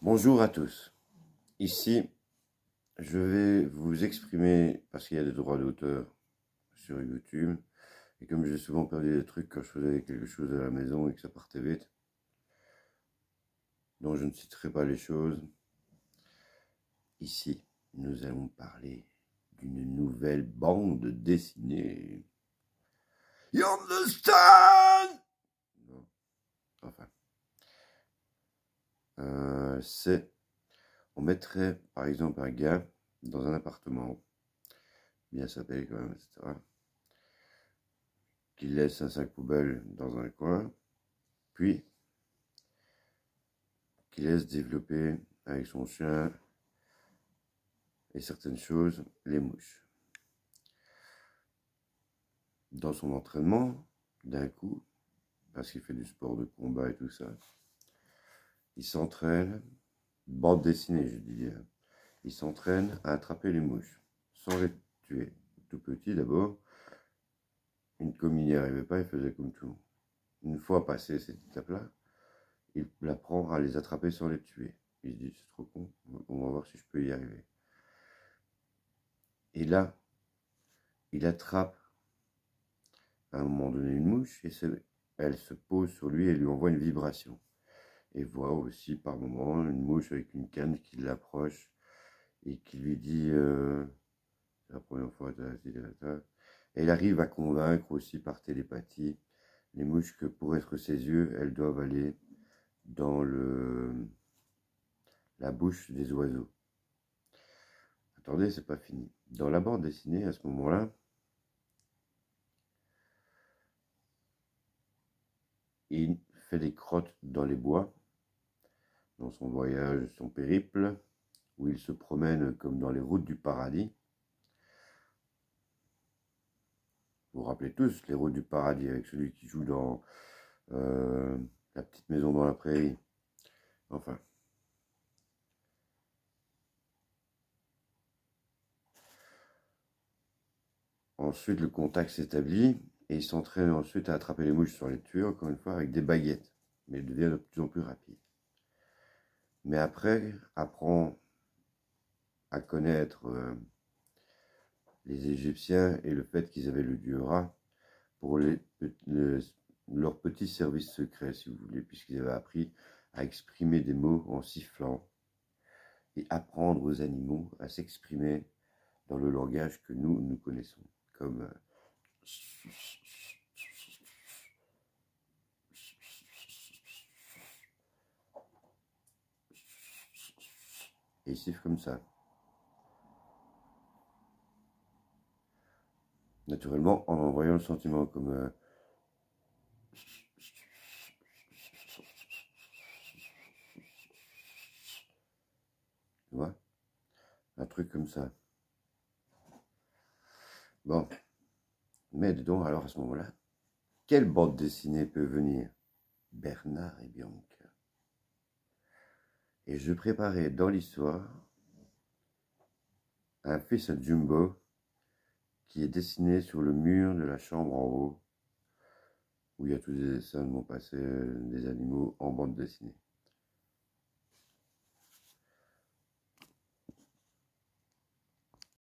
Bonjour à tous. Ici, je vais vous exprimer, parce qu'il y a des droits d'auteur sur YouTube, et comme j'ai souvent perdu des trucs quand je faisais quelque chose à la maison et que ça partait vite, donc je ne citerai pas les choses. Ici, nous allons parler d'une nouvelle bande dessinée. You understand? Non, enfin, on mettrait par exemple un gars dans un appartement, bien sapé quand même, etc., qui laisse un sac poubelle dans un coin, puis qui laisse développer avec son chien et certaines choses les mouches. Dans son entraînement, d'un coup, parce qu'il fait du sport de combat et tout ça, il s'entraîne, bande dessinée je dis, il s'entraîne à attraper les mouches, sans les tuer. Tout petit d'abord, comme il n'y arrivait pas, il faisait comme tout. Une fois passé cette étape-là, il apprend à les attraper sans les tuer. Il se dit, c'est trop con, on va voir si je peux y arriver. Et là, il attrape à un moment donné une mouche et elle se pose sur lui et lui envoie une vibration. Et voit aussi par moment une mouche avec une canne qui l'approche et qui lui dit c'est la première fois, et il arrive à convaincre aussi par télépathie les mouches que pour être ses yeux, elles doivent aller dans la bouche des oiseaux. Attendez, c'est pas fini. Dans la bande dessinée, à ce moment-là, il fait des crottes dans les bois, dans son voyage, son périple, où il se promène comme dans les routes du paradis. Vous vous rappelez tous les routes du paradis avec celui qui joue dans La petite maison dans la prairie. Enfin. Ensuite, le contact s'établit et il s'entraîne ensuite à attraper les mouches sans les tuer, encore une fois, avec des baguettes. Mais il devient de plus en plus rapide. Mais après, apprend à connaître les Égyptiens et le fait qu'ils avaient le dieu Ra pour leur petit service secret, si vous voulez, puisqu'ils avaient appris à exprimer des mots en sifflant et apprendre aux animaux à s'exprimer dans le langage que nous connaissons, comme et ils sifflent comme ça. Naturellement, en envoyant le sentiment comme tu vois, un truc comme ça. Bon, mais dedans, alors à ce moment-là, quelle bande dessinée peut venir? Bernard et Bianca. Et je préparais dans l'histoire un fils à Jumbo qui est dessiné sur le mur de la chambre en haut, où il y a tous les dessins de mon passé, des animaux en bande dessinée.